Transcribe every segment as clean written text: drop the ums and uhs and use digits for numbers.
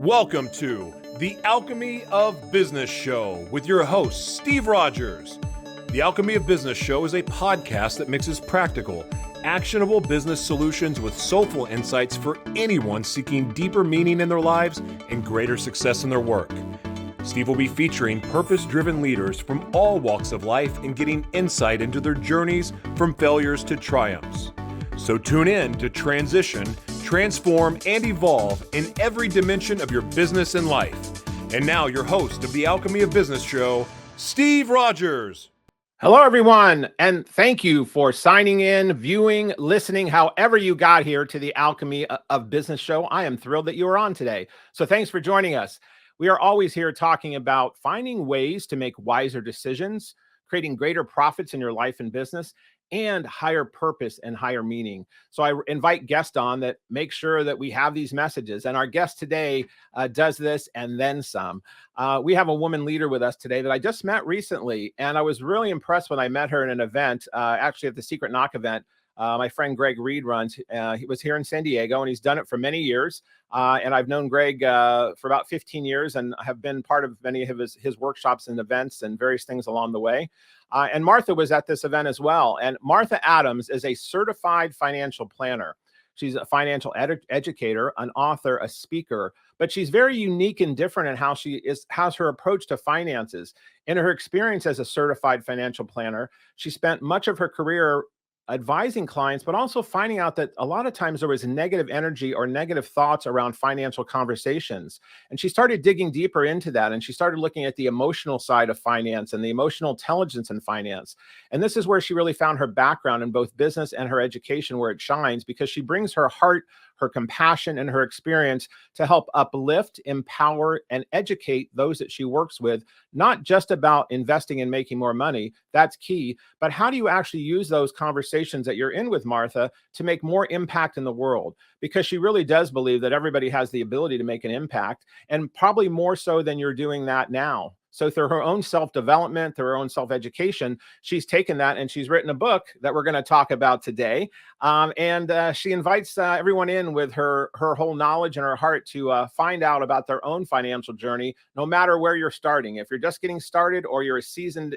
Welcome to the Alchemy of Business Show with your host, Steve Rodgers. The Alchemy of Business Show is a podcast that mixes practical, actionable business solutions with soulful insights for anyone seeking deeper meaning in their lives and greater success in their work. Steve will be featuring purpose-driven leaders from all walks of life and getting insight into their journeys from failures to triumphs. So tune in to transition, transform, and evolve in every dimension of your business and life. And now your host of the Alchemy of Business Show, Steve Rodgers. Hello, everyone, and thank you for signing in, viewing, listening, however you got here to the Alchemy of Business Show. I am thrilled that you are on today. So thanks for joining us. We are always here talking about finding ways to make wiser decisions, creating greater profits in your life and business, and higher purpose and higher meaning. So I invite guests on that make sure that we have these messages. And our guest today does this and then some. We have a woman leader with us today that I just met recently. And I was really impressed when I met her in an event, actually at the Secret Knock event. My friend Greg Reed runs. He was here in San Diego, and he's done it for many years. And I've known Greg for about 15 years and have been part of many of his workshops and events and various things along the way. And Martha was at this event as well. And Martha Adams is a certified financial planner. She's a financial educator, an author, a speaker, but she's very unique and different in how she has her approach to finances. In her experience as a certified financial planner, she spent much of her career advising clients, but also finding out that a lot of times there was negative energy or negative thoughts around financial conversations. And she started digging deeper into that. And she started looking at the emotional side of finance and the emotional intelligence in finance. And this is where she really found her background in both business and her education, where it shines, because she brings her heart, her compassion, and her experience to help uplift, empower, and educate those that she works with, not just about investing and making more money. That's key. But how do you actually use those conversations that you're in with Martha to make more impact in the world? Because she really does believe that everybody has the ability to make an impact, and probably more so than you're doing that now. So through her own self-development, through her own self-education, she's taken that and she's written a book that we're going to talk about today. She invites everyone in with her whole knowledge and her heart to find out about their own financial journey, no matter where you're starting. If you're just getting started or you're a seasoned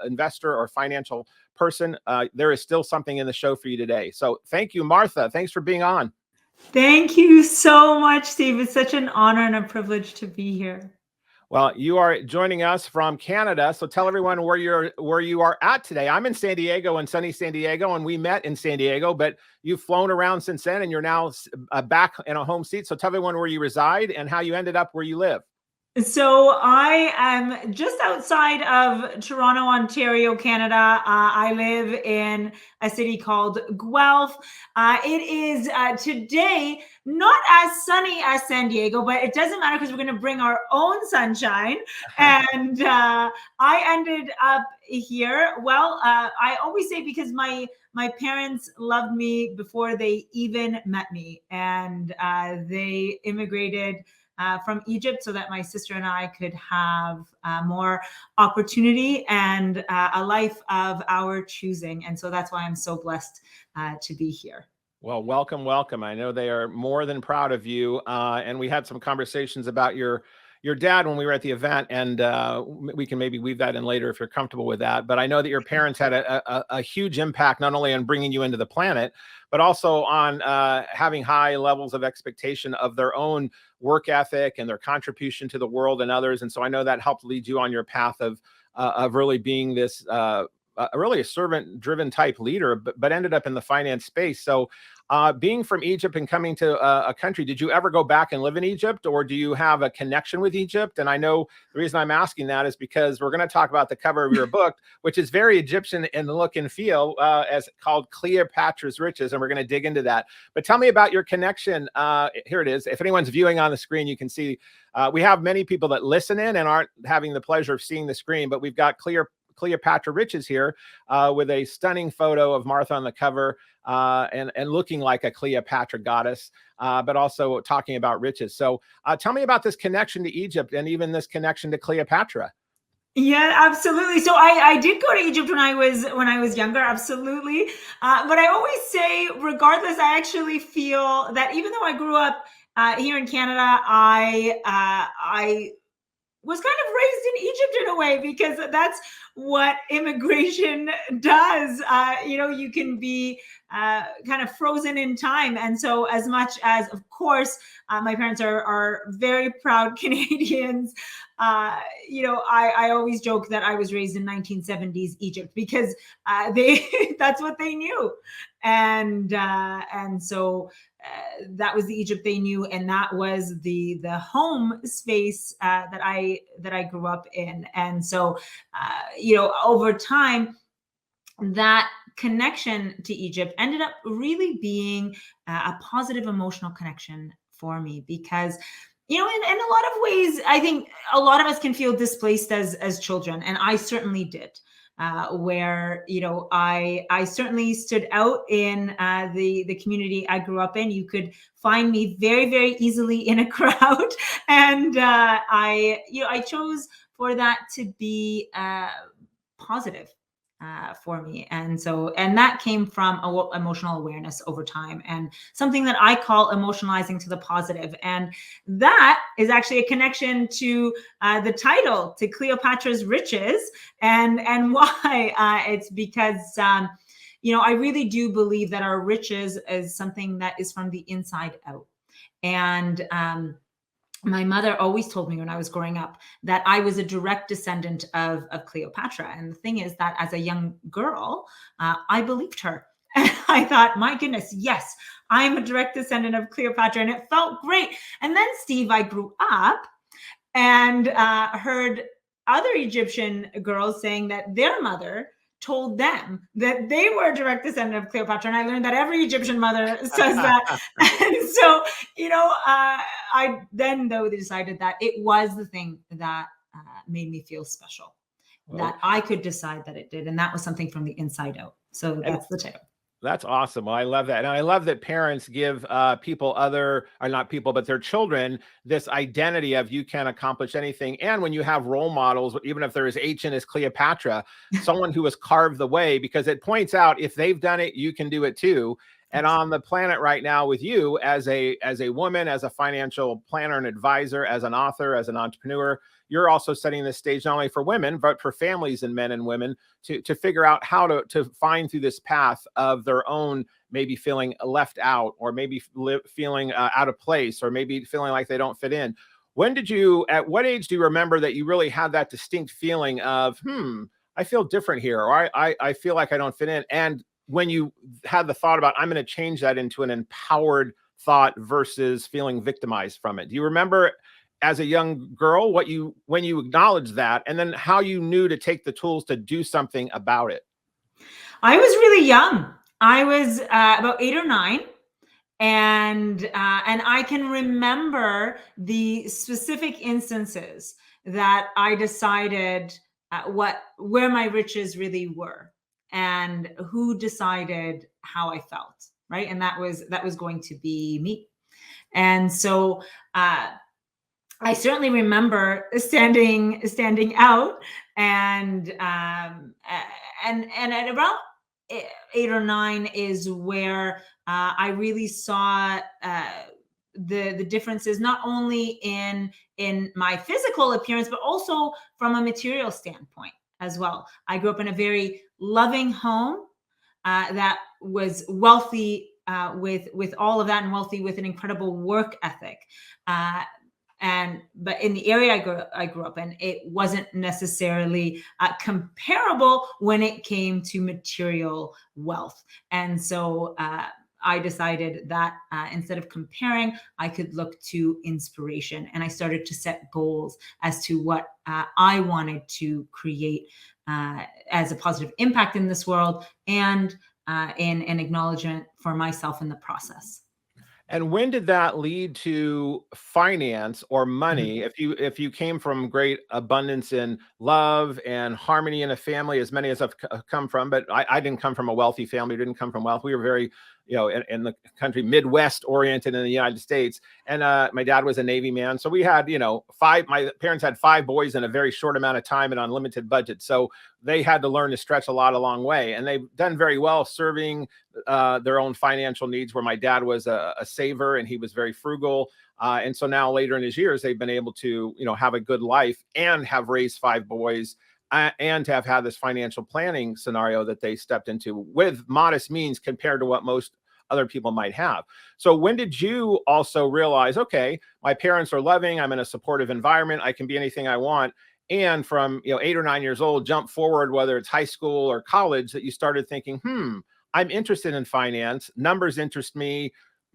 investor or financial person, there is still something in the show for you today. So thank you, Martha. Thanks for being on. Thank you so much, Steve. It's such an honor and a privilege to be here. Well, you are joining us from Canada, so tell everyone where you are at today. I'm in San Diego, in sunny San Diego, and we met in San Diego, but you've flown around since then, and you're now back in a home seat. So tell everyone where you reside and how you ended up where you live. So I am just outside of Toronto, Ontario, Canada. I live in a city called Guelph. It is today not as sunny as San Diego, but it doesn't matter because we're going to bring our own sunshine. And I ended up here. Well, I always say because my parents loved me before they even met me, and they immigrated from Egypt so that my sister and I could have more opportunity and a life of our choosing. And so that's why I'm so blessed to be here. Well, welcome, welcome. I know they are more than proud of you. And we had some conversations about your dad when we were at the event, and we can maybe weave that in later if you're comfortable with that. But I know that your parents had a huge impact, not only on bringing you into the planet, but also on having high levels of expectation of their own work ethic and their contribution to the world and others. And so I know that helped lead you on your path of really being this really a servant-driven type leader, but ended up in the finance space. So being from Egypt and coming to a country, did you ever go back and live in Egypt, or do you have a connection with Egypt? And I know the reason I'm asking that is because we're going to talk about the cover of your book, which is very Egyptian in look and feel, as called Cleopatra's Riches, and we're going to dig into that. But tell me about your connection. Here it is. If anyone's viewing on the screen, you can see we have many people that listen in and aren't having the pleasure of seeing the screen, but we've got Cleopatra Riches here with a stunning photo of Martha on the cover and looking like a Cleopatra goddess, but also talking about riches. So tell me about this connection to Egypt and even this connection to Cleopatra. Yeah, absolutely. So I did go to Egypt when I was younger, absolutely. But I always say, regardless, I actually feel that even though I grew up here in Canada, I was kind of raised in Egypt in a way, because that's what immigration does. You can be kind of frozen in time. And so, as much as, of course, my parents are very proud Canadians, I always joke that I was raised in 1970s Egypt, because that's what they knew. And so that was the Egypt they knew, and that was the home space that I grew up in. And so, over time, that connection to Egypt ended up really being a positive emotional connection for me, because in a lot of ways, I think a lot of us can feel displaced as children, and I certainly did. Where I certainly stood out in the community I grew up in. You could find me very, very easily in a crowd, and I chose for that to be positive for me. And that came from emotional awareness over time, and something that I call emotionalizing to the positive. And that is actually a connection to the title, to Cleopatra's Riches, and why. It's because I really do believe that our riches is something that is from the inside out. And my mother always told me when I was growing up that I was a direct descendant of Cleopatra. And the thing is that as a young girl, I believed her. And I thought, my goodness, yes, I'm a direct descendant of Cleopatra. And it felt great. And then, Steve, I grew up and heard other Egyptian girls saying that their mother told them that they were a direct descendant of Cleopatra. And I learned that every Egyptian mother says that. And so, I then, though, decided that it was the thing that made me feel special, that I could decide that it did. And that was something from the inside out. So that's the title. That's awesome. Well, I love that. And I love that parents give not people, but their children this identity of you can accomplish anything. And when you have role models, even if there is H in as Cleopatra, someone who has carved the way, because it points out if they've done it, you can do it too. And on the planet right now with you as a woman, as a financial planner and advisor, as an author, as an entrepreneur, you're also setting the stage not only for women, but for families and men and women to figure out how to find through this path of their own, maybe feeling left out, or maybe feeling out of place, or maybe feeling like they don't fit in. At what age do you remember that you really had that distinct feeling of, I feel different here, or I feel like I don't fit in? And when you had the thought about, I'm going to change that into an empowered thought versus feeling victimized from it. Do you remember as a young girl when you acknowledged that, and then how you knew to take the tools to do something about it? I was really young. I was about 8 or 9. And I can remember the specific instances that I decided where my riches really were, and who decided how I felt, right? And that was going to be me. And so I certainly remember standing out, and at about 8 or 9 is where I really saw the differences, not only in my physical appearance, but also from a material standpoint as well. I grew up in a very loving home that was wealthy with all of that, and wealthy with an incredible work ethic. But in the area I grew up in, it wasn't necessarily comparable when it came to material wealth. And so I decided that instead of comparing, I could look to inspiration. And I started to set goals as to what I wanted to create as a positive impact in this world, and in an acknowledgement for myself in the process. And when did that lead to finance or money? If you came from great abundance in love and harmony in a family, as many as I've come from, but I didn't come from a wealthy family, didn't come from wealth. We were very, in the country, Midwest oriented in the United States. And my dad was a Navy man. So we had, my parents had 5 boys in a very short amount of time and unlimited budget. So they had to learn to stretch a long way. And they've done very well serving their own financial needs, where my dad was a saver and he was very frugal. And so now later in his years, they've been able to, have a good life and have raised 5 boys and have had this financial planning scenario that they stepped into with modest means compared to what most other people might have. So when did you also realize, okay, my parents are loving, I'm in a supportive environment, I can be anything I want. And from 8 or 9 years old, jump forward, whether it's high school or college, that you started thinking, I'm interested in finance, numbers interest me,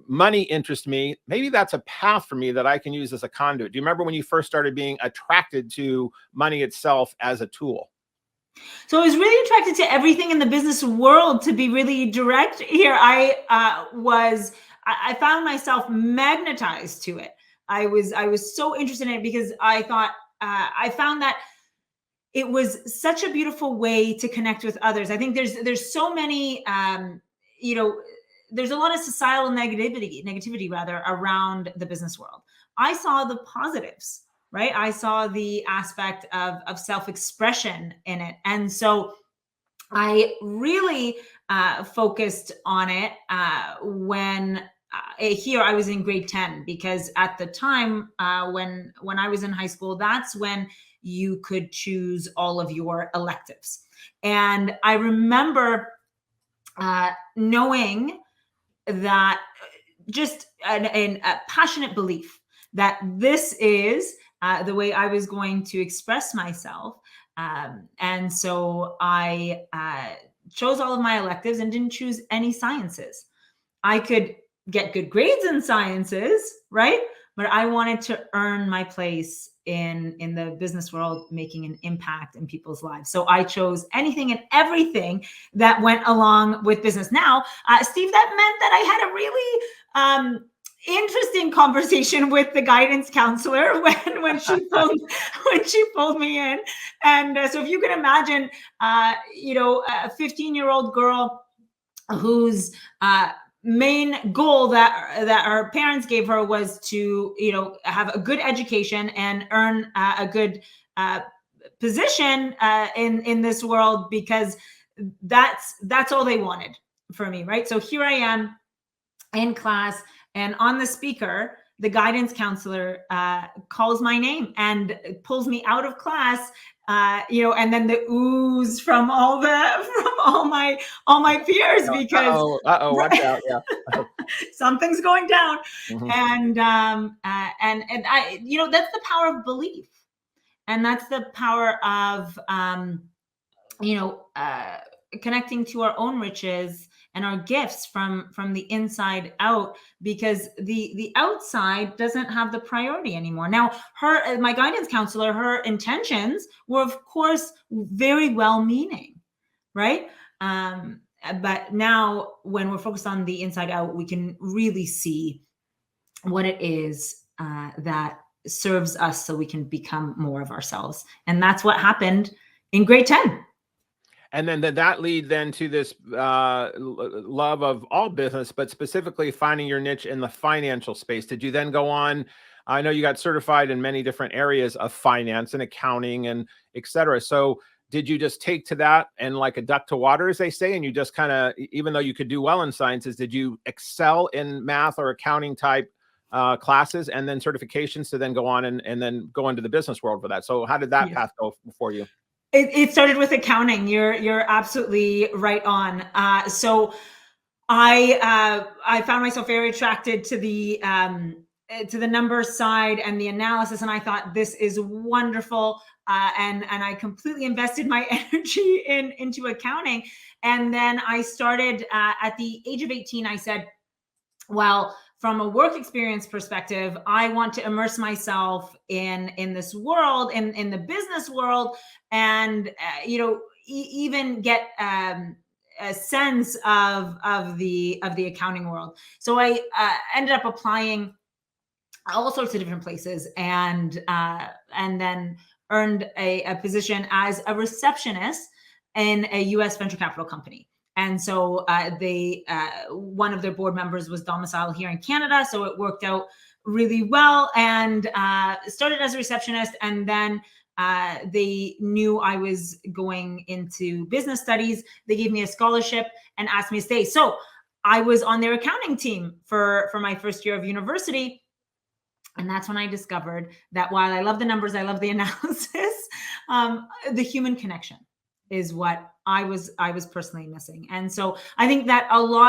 money interests me. Maybe that's a path for me that I can use as a conduit. Do you remember when you first started being attracted to money itself as a tool? So I was really attracted to everything in the business world. To be really direct here, I found myself magnetized to it. I was so interested in it because I thought I found that it was such a beautiful way to connect with others. I think there's so many there's a lot of societal negativity rather around the business world. I saw the positives, right? I saw the aspect of self-expression in it. And so I really focused on it when here I was in grade 10, because at the time when I was in high school, that's when you could choose all of your electives. And I remember knowing that just a passionate belief that this is the way I was going to express myself. And so I chose all of my electives and didn't choose any sciences. I could get good grades in sciences, right? But I wanted to earn my place in the business world, making an impact in people's lives. So I chose anything and everything that went along with business. Now, Steve, that meant that I had a really interesting conversation with the guidance counselor when she pulled me in. And so if you can imagine, a 15-year-old girl whose main goal that her parents gave her was to have a good education and earn a good position in this world, because that's all they wanted for me, right? So here I am in class, and on the speaker, the guidance counselor calls my name and pulls me out of class. And then the ooze from all my peers, because watch out, yeah, something's going down. Mm-hmm. And I, that's the power of belief, and that's the power of connecting to our own riches and our gifts from the inside out, because the outside doesn't have the priority anymore. Now, my guidance counselor, her intentions were, of course, very well-meaning, right? But now when we're focused on the inside out, we can really see what it is that serves us, so we can become more of ourselves. And that's what happened in grade 10. And then that lead then to this love of all business, but specifically finding your niche in the financial space. Did you then go on? I know you got certified in many different areas of finance and accounting and et cetera. So did you just take to that and like a duck to water, as they say, and you just kind of, even though you could do well in sciences, did you excel in math or accounting type classes and then certifications to then go on and then go into the business world for that? So how did that path go for you? It started with accounting. You're absolutely right on. So I found myself very attracted to the numbers side and the analysis, and I thought, this is wonderful. And I completely invested my energy into accounting. And then I started at the age of 18. I said, well, from a work experience perspective, I want to immerse myself in this world, in the business world, and even get a sense of the accounting world. So I ended up applying all sorts of different places, and then earned a position as a receptionist in a U.S. venture capital company. And so one of their board members was domiciled here in Canada. So it worked out really well, and started as a receptionist. And then they knew I was going into business studies. They gave me a scholarship and asked me to stay. So I was on their accounting team for my first year of university. And that's when I discovered that while I love the numbers, I love the analysis, the human connection is what I was personally missing. And so I think that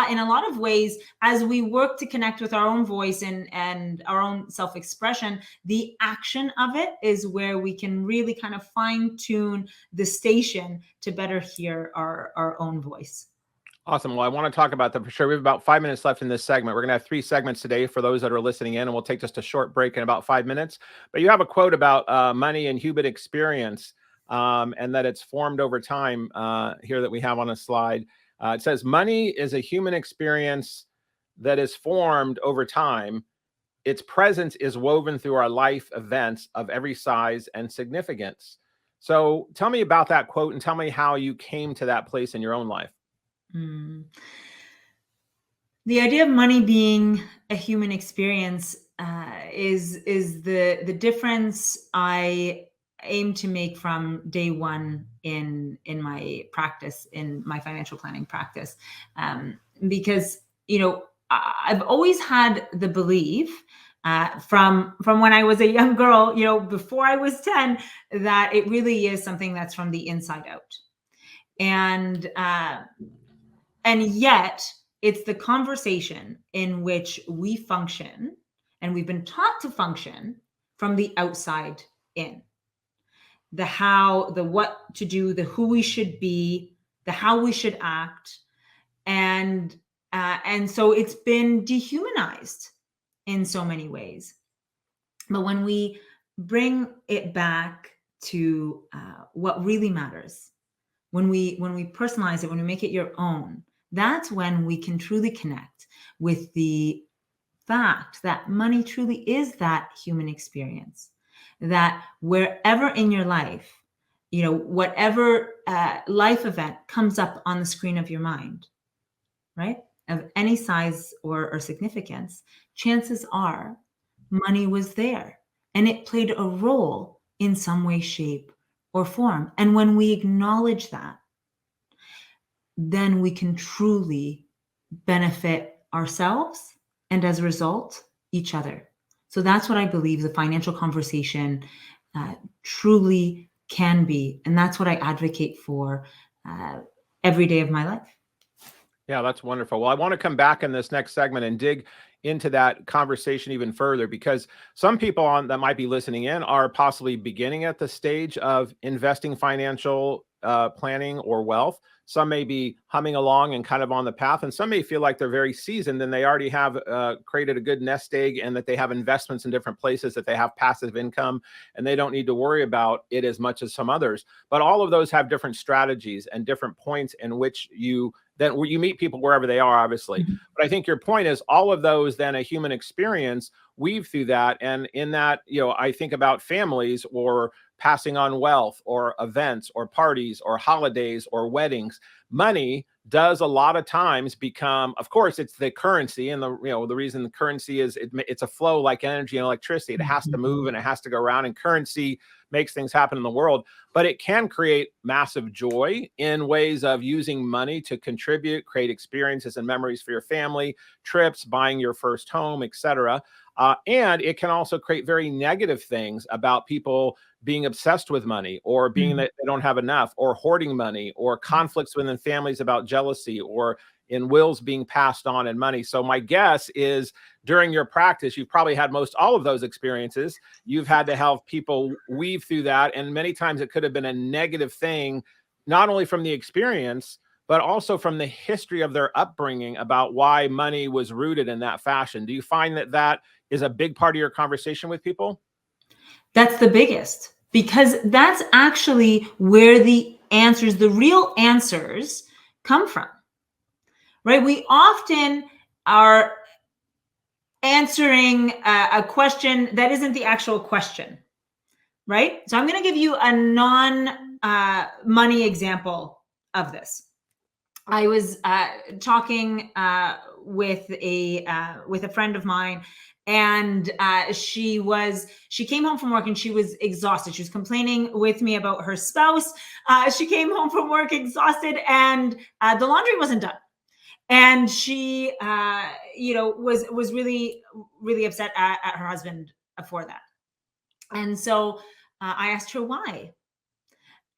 in a lot of ways, as we work to connect with our own voice and our own self-expression, the action of it is where we can really kind of fine tune the station to better hear our own voice. Awesome. Well, I want to talk about that for sure. We have about 5 minutes left in this segment. We're going to have 3 segments today for those that are listening in, and we'll take just a short break in about 5 minutes. But you have a quote about money and human experience, and that it's formed over time here that we have on a slide. It says, money is a human experience that is formed over time. Its presence is woven through our life events of every size and significance. So tell me about that quote and tell me how you came to that place in your own life. The idea of money being a human experience is the difference I aim to make from day one in my practice, in my financial planning practice, because I've always had the belief from when I was a young girl, before I was 10, that it really is something that's from the inside out, and yet it's the conversation in which we function, and we've been taught to function from the outside in. The how, the what to do, the who we should be, the how we should act. And so it's been dehumanized in so many ways. But when we bring it back to what really matters, when we personalize it, when we make it your own, that's when we can truly connect with the fact that money truly is that human experience, that wherever in your life, whatever life event comes up on the screen of your mind, right, of any size or significance, chances are money was there and it played a role in some way, shape, or form. And when we acknowledge that, then we can truly benefit ourselves and, as a result, each other. So that's what I believe the financial conversation truly can be. And that's what I advocate for every day of my life. Yeah, that's wonderful. Well, I want to come back in this next segment and dig into that conversation even further, because some people that might be listening in are possibly beginning at the stage of investing financial planning or wealth. Some may be humming along and kind of on the path, and some may feel like they're very seasoned and they already have created a good nest egg, and that they have investments in different places, that they have passive income, and they don't need to worry about it as much as some others. But all of those have different strategies and different points in which you meet people wherever they are, obviously. Mm-hmm. But I think your point is all of those, then a human experience, weave through that. And in that, I think about families or passing on wealth or events or parties or holidays or weddings. Money does a lot of times become, of course, it's the currency, and the reason the currency is it's a flow like energy and electricity. It has to move and it has to go around, and currency makes things happen in the world. But it can create massive joy in ways of using money to contribute, create experiences and memories for your family, trips, buying your first home, etc. And it can also create very negative things about people being obsessed with money, or being that they don't have enough, or hoarding money, or conflicts within families about jealousy, or in wills being passed on in money. So my guess is during your practice, you've probably had most all of those experiences. You've had to help people weave through that. And many times it could have been a negative thing, not only from the experience, but also from the history of their upbringing about why money was rooted in that fashion. Do you find that that is a big part of your conversation with people? That's the biggest, because that's actually where the answers, the real answers, come from, right? We often are answering a question that isn't the actual question, right? So I'm going to give you a non-money example of this. I was talking with a friend of mine, and she came home from work and she was exhausted. She was complaining with me about her spouse. She came home from work exhausted, and the laundry wasn't done. And she, was really, really upset at her husband for that. And so I asked her why.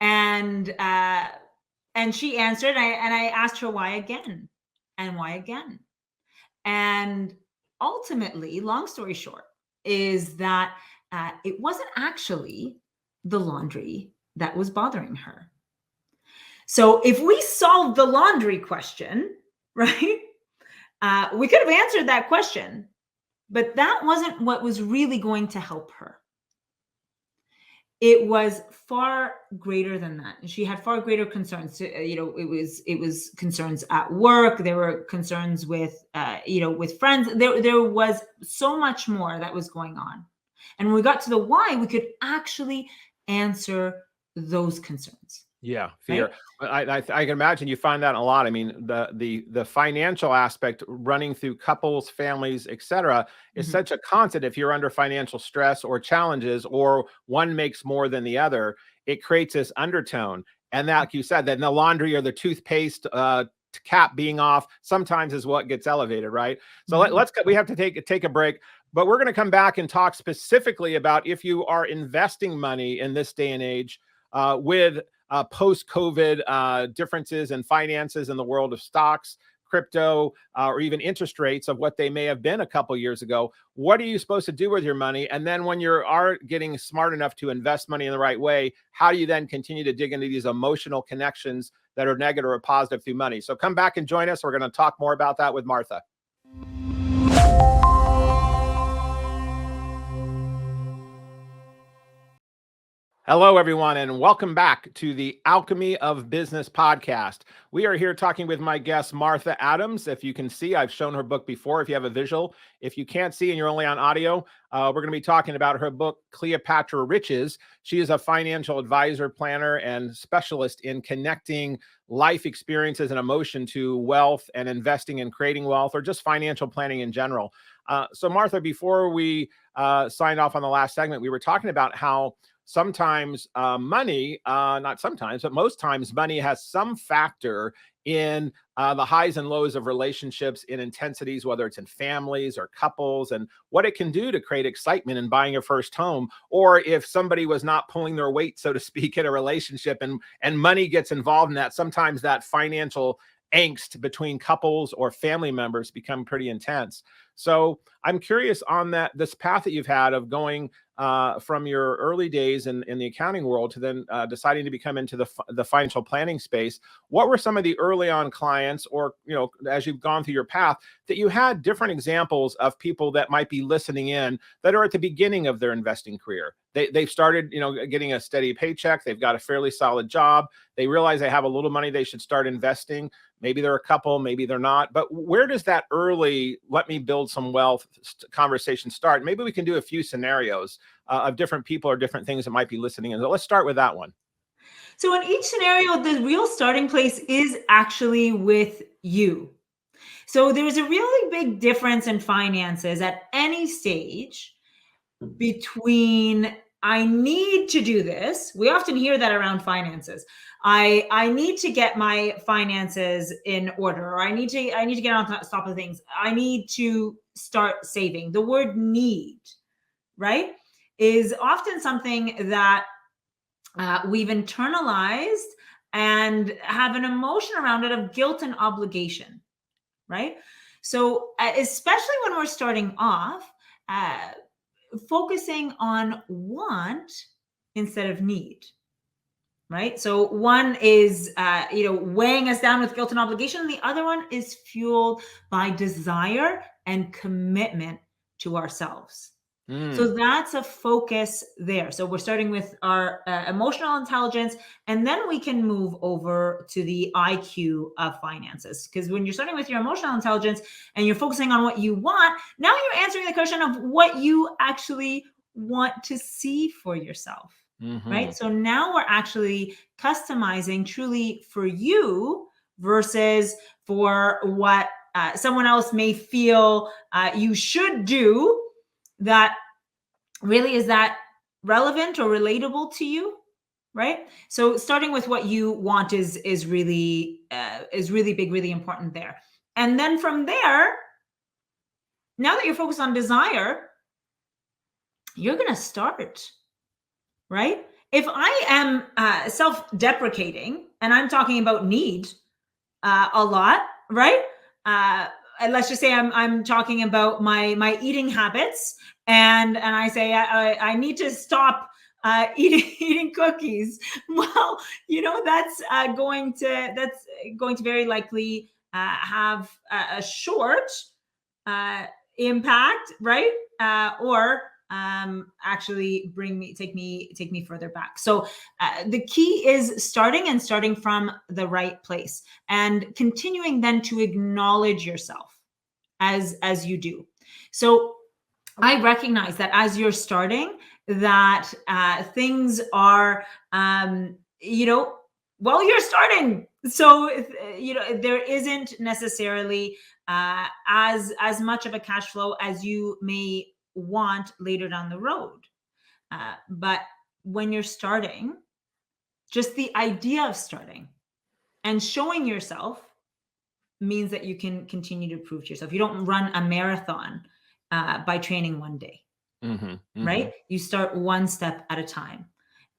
And she answered, and I asked her why again, and why again. And ultimately, long story short, is that it wasn't actually the laundry that was bothering her. So if we solved the laundry question, right, we could have answered that question, but that wasn't what was really going to help her. It was far greater than that. She had far greater concerns. It was concerns at work. There were concerns with, with friends. There was so much more that was going on. And when we got to the why, we could actually answer those concerns. Yeah, fear. Right? I can imagine you find that a lot. I mean, the financial aspect running through couples, families, etc., is such a constant. If you're under financial stress or challenges, or one makes more than the other, it creates this undertone. And that, like you said, that the laundry or the toothpaste cap being off sometimes is what gets elevated, right? So we have to take a break. But we're going to come back and talk specifically about if you are investing money in this day and age with post-COVID differences in finances in the world of stocks, crypto, or even interest rates of what they may have been a couple years ago. What are you supposed to do with your money? And then when you are getting smart enough to invest money in the right way, how do you then continue to dig into these emotional connections that are negative or positive through money? So come back and join us. We're going to talk more about that with Martha. Hello, everyone, and welcome back to the Alchemy of Business podcast. We are here talking with my guest, Martha Adams. If you can see, I've shown her book before. If you have a visual, if you can't see and you're only on audio, we're going to be talking about her book, Cleopatra Riches. She is a financial advisor, planner, and specialist in connecting life experiences and emotion to wealth and investing and creating wealth, or just financial planning in general. So, Martha, before we signed off on the last segment, we were talking about how sometimes money, not sometimes, but most times money has some factor in the highs and lows of relationships, in intensities, whether it's in families or couples, and what it can do to create excitement in buying your first home, or if somebody was not pulling their weight, so to speak, in a relationship, and money gets involved in that. Sometimes that financial angst between couples or family members become pretty intense. So I'm curious on this path that you've had of going from your early days in the accounting world to then deciding to become into the financial planning space. What were some of the early on clients, or, as you've gone through your path, that you had different examples of people that might be listening in that are at the beginning of their investing career? They've started, getting a steady paycheck. They've got a fairly solid job. They realize they have a little money. They should start investing. Maybe they're a couple, maybe they're not. But where does that early, let me build some wealth conversation start? Maybe we can do a few scenarios of different people or different things that might be listening in. So let's start with that one. So in each scenario, the real starting place is actually with you. So there's a really big difference in finances at any stage between I need to do this. We often hear that around finances. I need to get my finances in order, or I need to get on top of things. I need to start saving. The word need, right, is often something that we've internalized and have an emotion around it of guilt and obligation, right? So especially when we're starting off, focusing on want instead of need, right? So one is, weighing us down with guilt and obligation. And the other one is fueled by desire and commitment to ourselves. So that's a focus there. So we're starting with our emotional intelligence, and then we can move over to the IQ of finances. Because when you're starting with your emotional intelligence and you're focusing on what you want, now you're answering the question of what you actually want to see for yourself, right? So now we're actually customizing truly for you versus for what someone else may feel you should do. That really is that relevant or relatable to you, right? So starting with what you want is really big, really important there. And then from there, now that you're focused on desire, you're going to start, right? If I am self-deprecating and I'm talking about need a lot, right? And let's just say I'm talking about my eating habits, and I say I need to stop eating cookies. Well, that's going to very likely have a short uh, impact, right? Or actually take me further back. So the key is starting from the right place and continuing then to acknowledge yourself as you do. So I recognize that as you're starting, that things are, well, you're starting. So, there isn't necessarily as much of a cash flow as you may want later down the road. But when you're starting, just the idea of starting and showing yourself means that you can continue to prove to yourself. You don't run a marathon by training one day, right? You start one step at a time.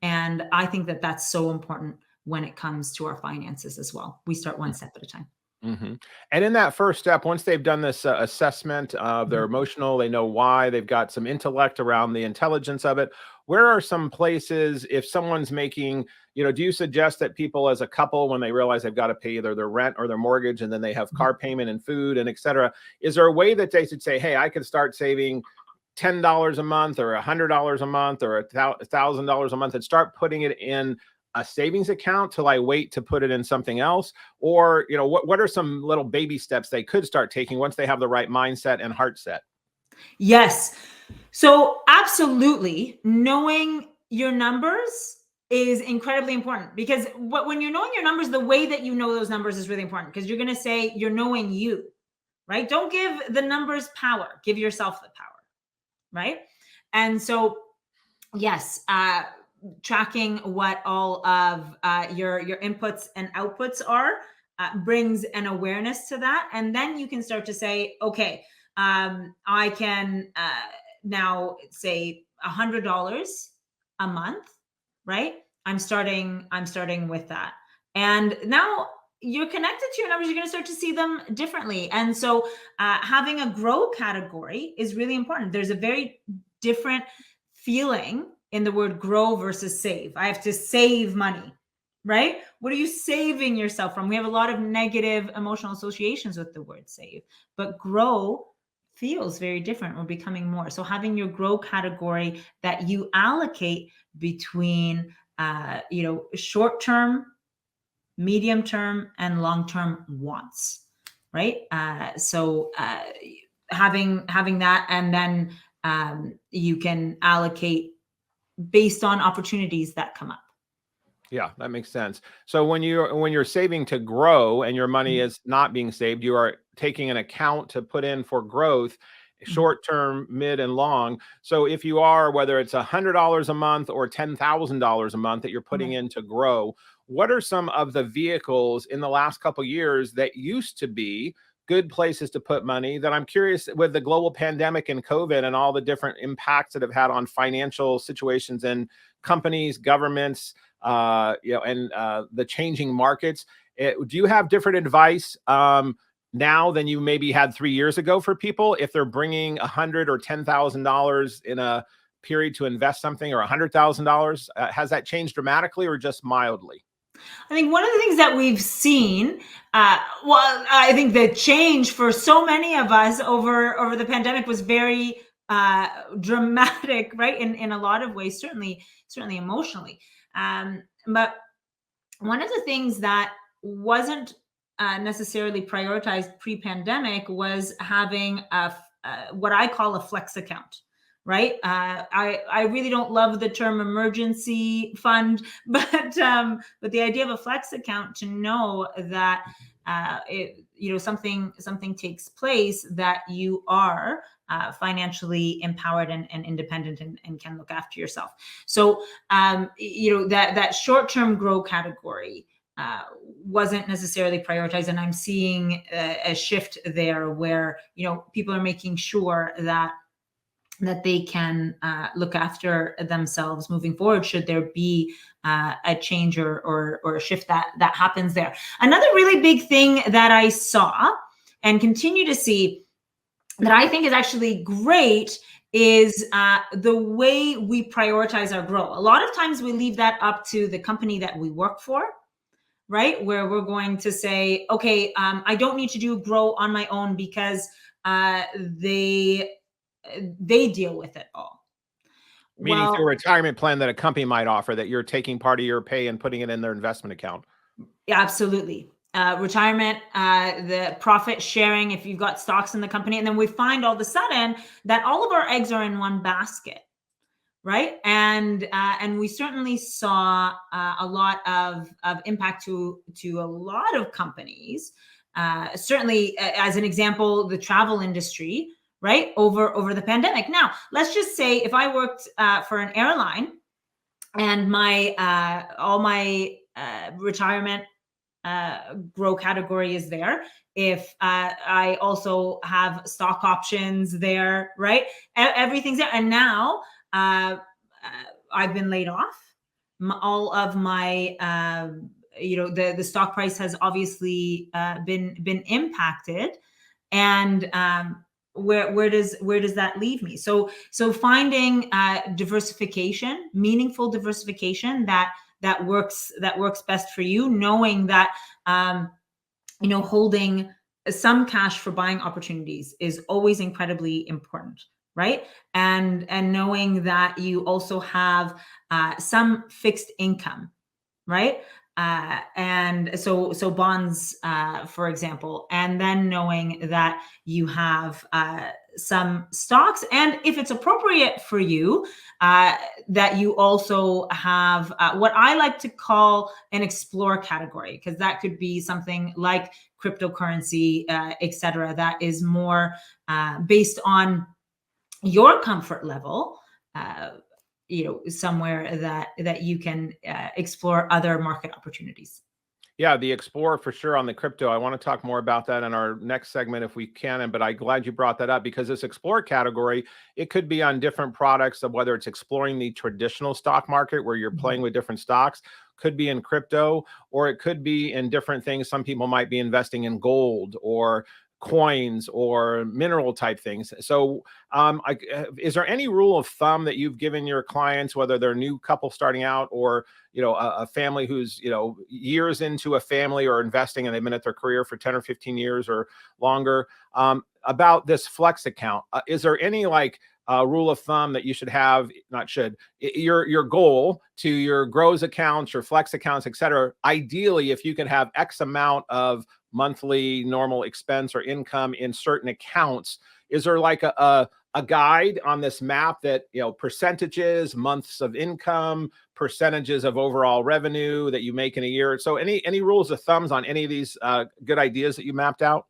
And I think that that's so important when it comes to our finances as well. We start one step at a time. And in that first step, once they've done this assessment of their emotional, they know why, they've got some intellect around the intelligence of it. Where are some places, if someone's making, do you suggest that people as a couple, when they realize they've got to pay either their rent or their mortgage, and then they have car payment and food and et cetera, is there a way that they should say, hey, I could start saving $10 a month or $100 a month or $1,000 a month and start putting it in a savings account till I wait to put it in something else? Or, what are some little baby steps they could start taking once they have the right mindset and heart set? Yes. So absolutely, knowing your numbers is incredibly important, because when you're knowing your numbers, the way that you know those numbers is really important, because you're going to say you're knowing you, right? Don't give the numbers power. Give yourself the power, right? And so, yes, tracking what all of your inputs and outputs are brings an awareness to that, and then you can start to say, okay, I can now say $100 a month, right? I'm starting with that, and now you're connected to your numbers. You're going to start to see them differently, and so having a grow category is really important. There's a very different feeling in the word grow versus save. I have to save money, right? What are you saving yourself from? We have a lot of negative emotional associations with the word save, but grow feels very different. We're becoming more. So having your grow category that you allocate between, short-term, medium-term, and long-term wants, right? So having that, and then you can allocate based on opportunities that come up. Yeah, that makes sense. So when you're saving to grow and your money is not being saved, you are taking an account to put in for growth, short term, mid, and long. So if you are, whether it's $100 a month or $10,000 a month that you're putting in to grow, what are some of the vehicles in the last couple of years that used to be good places to put money, that I'm curious, with the global pandemic and COVID and all the different impacts that have had on financial situations and companies, governments, and the changing markets? Do you have different advice now than you maybe had 3 years ago for people if they're bringing $100 or $10,000 in a period to invest something, or $100,000? Has that changed dramatically or just mildly? I think one of the things that we've seen, I think the change for so many of us over the pandemic was very dramatic, right? In a lot of ways, certainly emotionally. But one of the things that wasn't necessarily prioritized pre-pandemic was having what I call a flex account, right? I really don't love the term emergency fund, but the idea of a flex account, to know that something takes place, that you are financially empowered and independent, and can look after yourself. So that short-term grow category wasn't necessarily prioritized, and I'm seeing a shift there where people are making sure that that they can look after themselves moving forward should there be a change or a shift that happens there. Another really big thing that I saw and continue to see that I think is actually great is the way we prioritize our growth. A lot of times we leave that up to the company that we work for, right? Where we're going to say, okay, I don't need to grow on my own because they deal with it all. Meaning through a retirement plan that a company might offer, that you're taking part of your pay and putting it in their investment account. Absolutely. Retirement, the profit sharing, if you've got stocks in the company, and then we find all of a sudden that all of our eggs are in one basket, right? And we certainly saw a lot of impact to a lot of companies. Certainly, as an example, the travel industry, right? Over the pandemic. Now, let's just say if I worked for an airline and my all my retirement grow category is there. If I also have stock options there, right? Everything's there. And now I've been laid off. All of my, the stock price has obviously been impacted. And where does that leave me? So finding diversification, meaningful diversification that works best for you, knowing that holding some cash for buying opportunities is always incredibly important, right? And knowing that you also have some fixed income, right? And so bonds, for example, and then knowing that you have some stocks, and if it's appropriate for you, that you also have what I like to call an explore category, because that could be something like cryptocurrency, etc., that is more based on your comfort level. Somewhere that you can explore other market opportunities. Yeah, the Explorer for sure on the crypto. I want to talk more about that in our next segment if we can. But I'm glad you brought that up, because this Explorer category, it could be on different products, of whether it's exploring the traditional stock market where you're playing with different stocks, could be in crypto, or it could be in different things. Some people might be investing in gold or coins or mineral type things. So is there any rule of thumb that you've given your clients, whether they're a new couple starting out or a family who's years into a family or investing and they've been at their career for 10 or 15 years or longer, about this flex account? Is there any rule of thumb that you should have, your goal to your grows accounts, your flex accounts, et cetera? Ideally, if you could have X amount of monthly normal expense or income in certain accounts, is there a guide on this map that, percentages, months of income, percentages of overall revenue that you make in a year? So any rules of thumbs on any of these good ideas that you mapped out?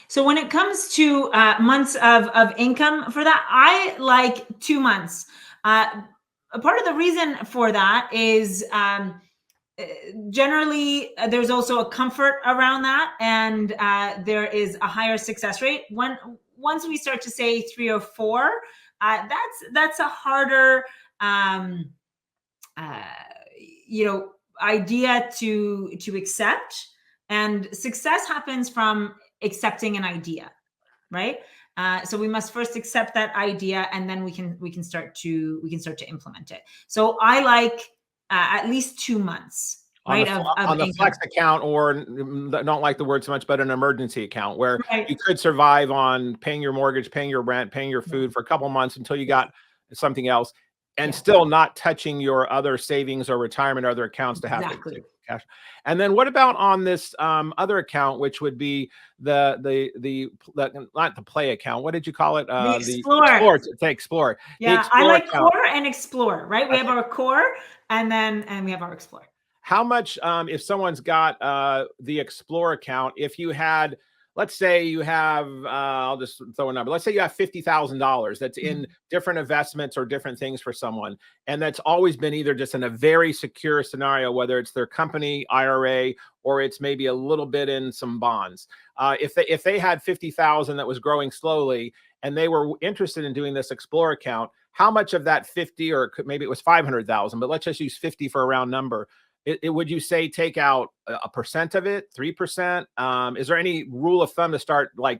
So when it comes to months of income for that, I like 2 months. A part of the reason for that is generally there's also a comfort around that, and there is a higher success rate. Once we start to say 3 or 4, that's a harder idea to accept. And success happens from accepting an idea, right? So we must first accept that idea, and then we can start to implement it. So I like at least 2 months, right? On the flex account, or don't like the word so much, but an emergency account where you could survive on paying your mortgage, paying your rent, paying your food for a couple months until you got something else, and still not touching your other savings or retirement or other accounts to have to cash. And then what about on this other account, which would be the not the play account? What did you call it? The Explore. Explore. Yeah, I like Core and Explore, right? We have our Core, and we have our Explore. How much, if someone's got the Explore account, if you had, let's say you have, I'll just throw a number. Let's say you have $50,000 that's in different investments or different things for someone. And that's always been either just in a very secure scenario, whether it's their company IRA, or it's maybe a little bit in some bonds. If they had 50,000 that was growing slowly, and they were interested in doing this Explore account, how much of that 50, or maybe it was 500,000, but let's just use 50 for a round number. Would you say take out a percent of it, 3%? Is there any rule of thumb to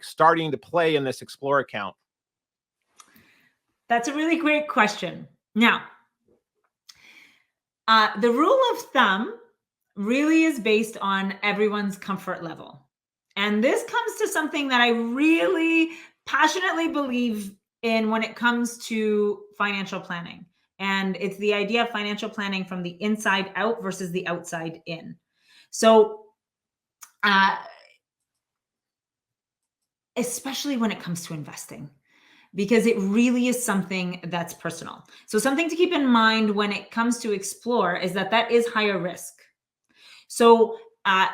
starting to play in this Explore account? That's a really great question. Now, the rule of thumb really is based on everyone's comfort level. And this comes to something that I really passionately believe in when it comes to financial planning. And it's the idea of financial planning from the inside out versus the outside in. So, especially when it comes to investing, because it really is something that's personal. So something to keep in mind when it comes to Explore is that is higher risk. So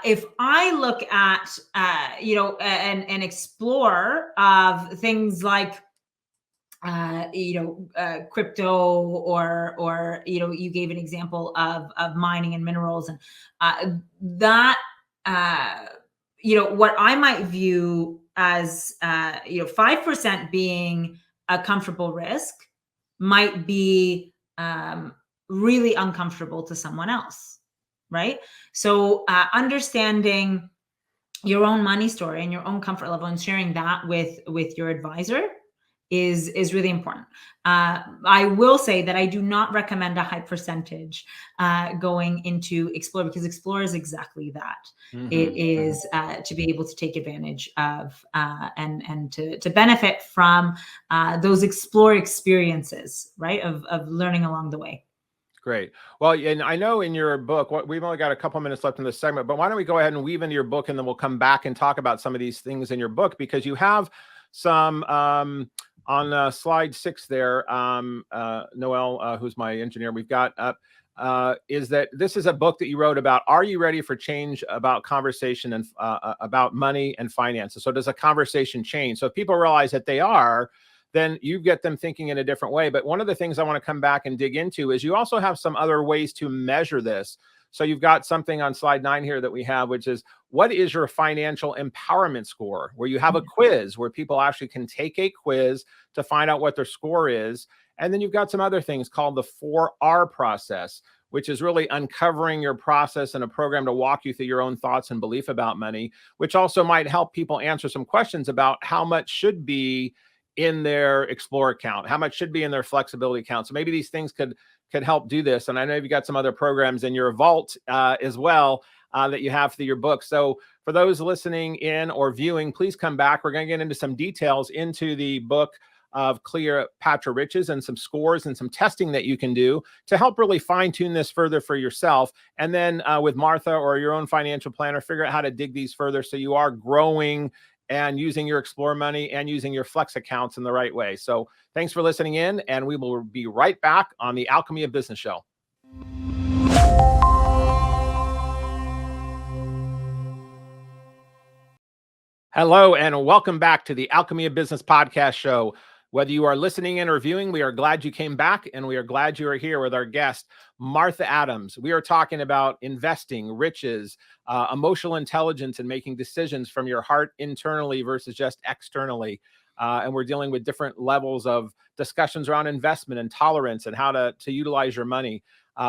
if I look at, an Explore of things like, crypto, or you gave an example of mining and minerals, and what I might view as 5% being a comfortable risk might be really uncomfortable to someone else, right? So understanding your own money story and your own comfort level and sharing that with your advisor is really important. I will say that I do not recommend a high percentage going into Explore, because Explore is exactly that. Mm-hmm. It is to be able to take advantage of and to benefit from those Explore experiences, right? Of learning along the way. Great. Well, and I know in your book, we've only got a couple minutes left in this segment, but why don't we go ahead and weave into your book, and then we'll come back and talk about some of these things in your book, because you have some on slide 6 there, Noel, who's my engineer, we've got is that this is a book that you wrote about, are you ready for change, about conversation and about money and finances? So does a conversation change? So if people realize that they are, then you get them thinking in a different way. But one of the things I want to come back and dig into is you also have some other ways to measure this. So you've got something on slide 9 here that we have, which is, what is your financial empowerment score? Where you have a quiz where people actually can take a quiz to find out what their score is. And then you've got some other things called the 4R process, which is really uncovering your process and a program to walk you through your own thoughts and belief about money, which also might help people answer some questions about how much should be in their Explore account, how much should be in their flexibility account. So maybe these things could help do this. And I know you've got some other programs in your vault as well that you have through your book. So for those listening in or viewing, please come back. We're going to get into some details into the book of Cleopatra Riches and some scores and some testing that you can do to help really fine tune this further for yourself. And then with Martha or your own financial planner, figure out how to dig these further so you are growing and using your Explore money and using your Flex accounts in the right way. So thanks for listening in, and we will be right back on the Alchemy of Business show. Hello, and welcome back to the Alchemy of Business podcast show. Whether you are listening in or viewing, we are glad you came back, and we are glad you are here with our guest, Martha Adams. We are talking about investing, riches, emotional intelligence, and making decisions from your heart internally versus just externally. And we're dealing with different levels of discussions around investment and tolerance and how to utilize your money.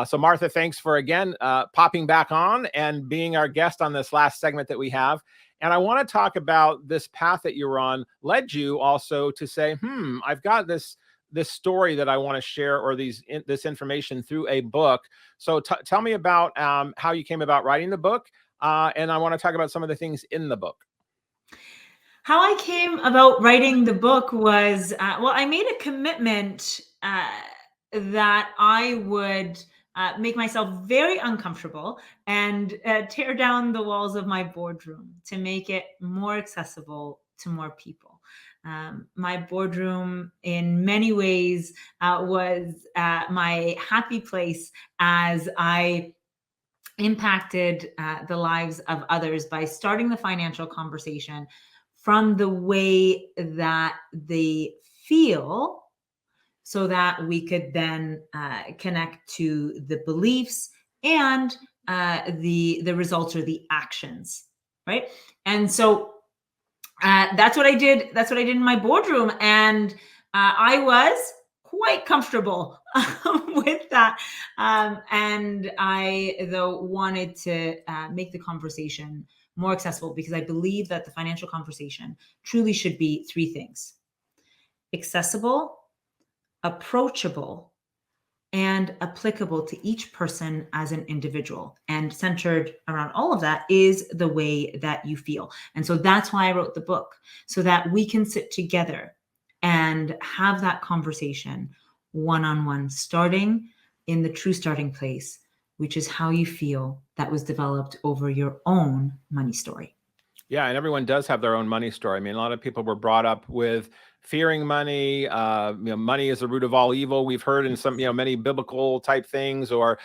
So Martha, thanks for again popping back on and being our guest on this last segment that we have. And I want to talk about this path that you're on led you also to say, I've got this story that I want to share, or this information through a book. So tell me about how you came about writing the book. And I want to talk about some of the things in the book. How I came about writing the book was, I made a commitment that I would make myself very uncomfortable and tear down the walls of my boardroom to make it more accessible to more people. My boardroom in many ways was my happy place as I impacted the lives of others by starting the financial conversation from the way that they feel, so that we could then connect to the beliefs and the results or the actions, right? And so That's what I did. That's what I did in my boardroom. And I was quite comfortable with that. And I, though, wanted to make the conversation more accessible, because I believe that the financial conversation truly should be three things: accessible, approachable, and applicable to each person as an individual. And centered around all of that is the way that you feel. And so that's why I wrote the book, so that we can sit together and have that conversation one-on-one, starting in the true starting place, which is how you feel that was developed over your own money story. Yeah, and everyone does have their own money story. I mean, a lot of people were brought up with fearing money. Money is the root of all evil. We've heard in some, many biblical type things, or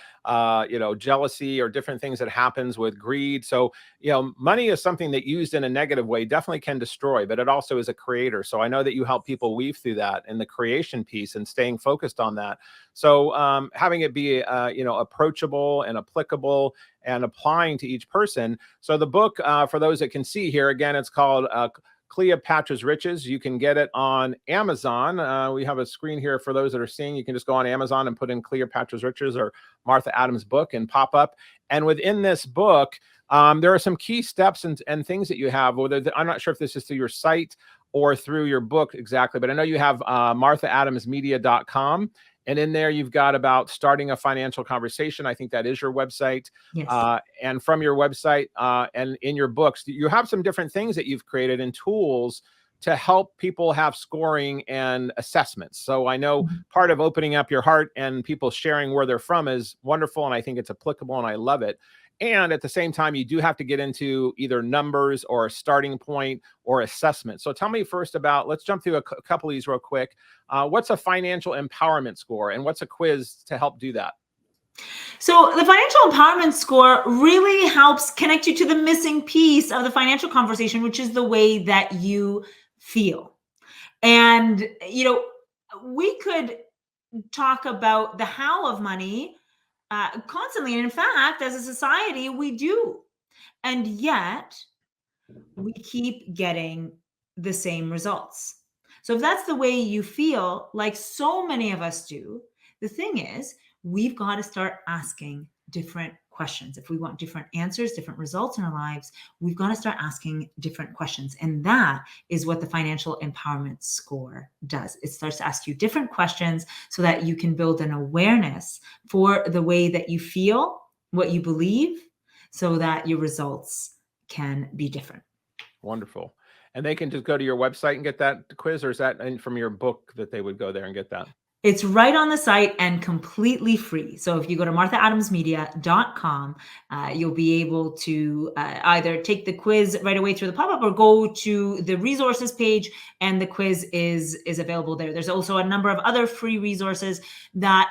jealousy, or different things that happens with greed. So, money is something that used in a negative way definitely can destroy, but it also is a creator. So I know that you help people weave through that in the creation piece and staying focused on that. So having it be, approachable and applicable and applying to each person. So the book, for those that can see here, again, it's called Cleopatra's Riches. You can get it on Amazon. We have a screen here for those that are seeing. You can just go on Amazon and put in Cleopatra's Riches or Martha Adams' book and pop up. And within this book, there are some key steps and things that you have. I'm not sure if this is through your site or through your book exactly, but I know you have marthaadamsmedia.com. And in there, you've got about starting a financial conversation. I think that is your website. Yes. And from your website and in your books, you have some different things that you've created and tools to help people have scoring and assessments. So I know part of opening up your heart and people sharing where they're from is wonderful. And I think it's applicable and I love it. And at the same time, you do have to get into either numbers or a starting point or assessment. So tell me first about, let's jump through a couple of these real quick. What's a financial empowerment score and what's a quiz to help do that? So the financial empowerment score really helps connect you to the missing piece of the financial conversation, which is the way that you feel. And, we could talk about the how of money constantly. And in fact, as a society, we do. And yet we keep getting the same results. So if that's the way you feel, like so many of us do, the thing is, we've got to start asking different questions. If we want different answers, different results in our lives, we've got to start asking different questions. And that is what the financial empowerment score does. It starts to ask you different questions so that you can build an awareness for the way that you feel, what you believe, so that your results can be different. Wonderful. And they can just go to your website and get that quiz, or is that from your book that they would go there and get that? It's right on the site and completely free. So if you go to marthaadamsmedia.com, you'll be able to either take the quiz right away through the pop-up or go to the resources page, and the quiz is available there. There's also a number of other free resources that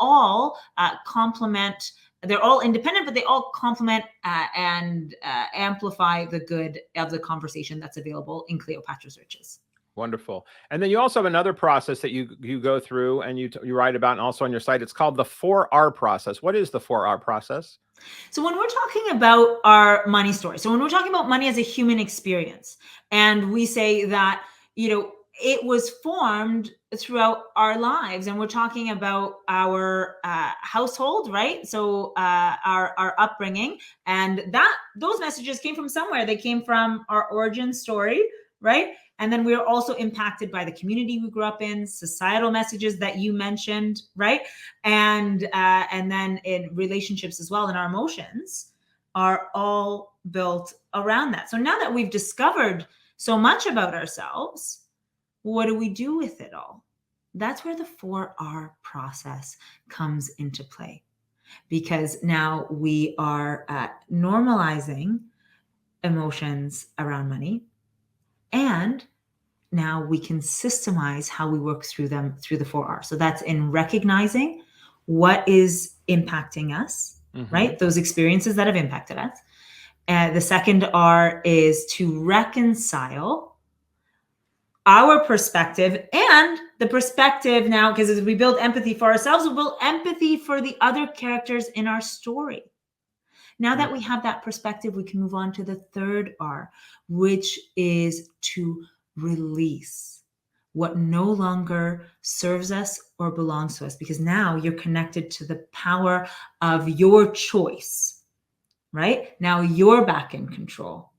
all complement. They're all independent, but they all complement and amplify the good of the conversation that's available in Cleopatra's Riches. Wonderful. And then you also have another process that you go through and you write about, and also on your site. It's called the 4R process. What is the 4R process? So when we're talking about our money story, so when we're talking about money as a human experience, and we say that, it was formed throughout our lives, and we're talking about our household, right? So our upbringing, and those messages came from somewhere. They came from our origin story, right? And then we're also impacted by the community we grew up in, societal messages that you mentioned, right? And then in relationships as well, and our emotions are all built around that. So now that we've discovered so much about ourselves, what do we do with it all? That's where the 4R process comes into play, because now we are normalizing emotions around money, and now we can systemize how we work through them through the 4R. So that's in recognizing what is impacting us, right? Those experiences that have impacted us. The second R is to reconcile our perspective and the perspective now, because as we build empathy for ourselves, we build empathy for the other characters in our story. Now that we have that perspective, we can move on to the third R, which is to release what no longer serves us or belongs to us, because now you're connected to the power of your choice, right? Now you're back in control.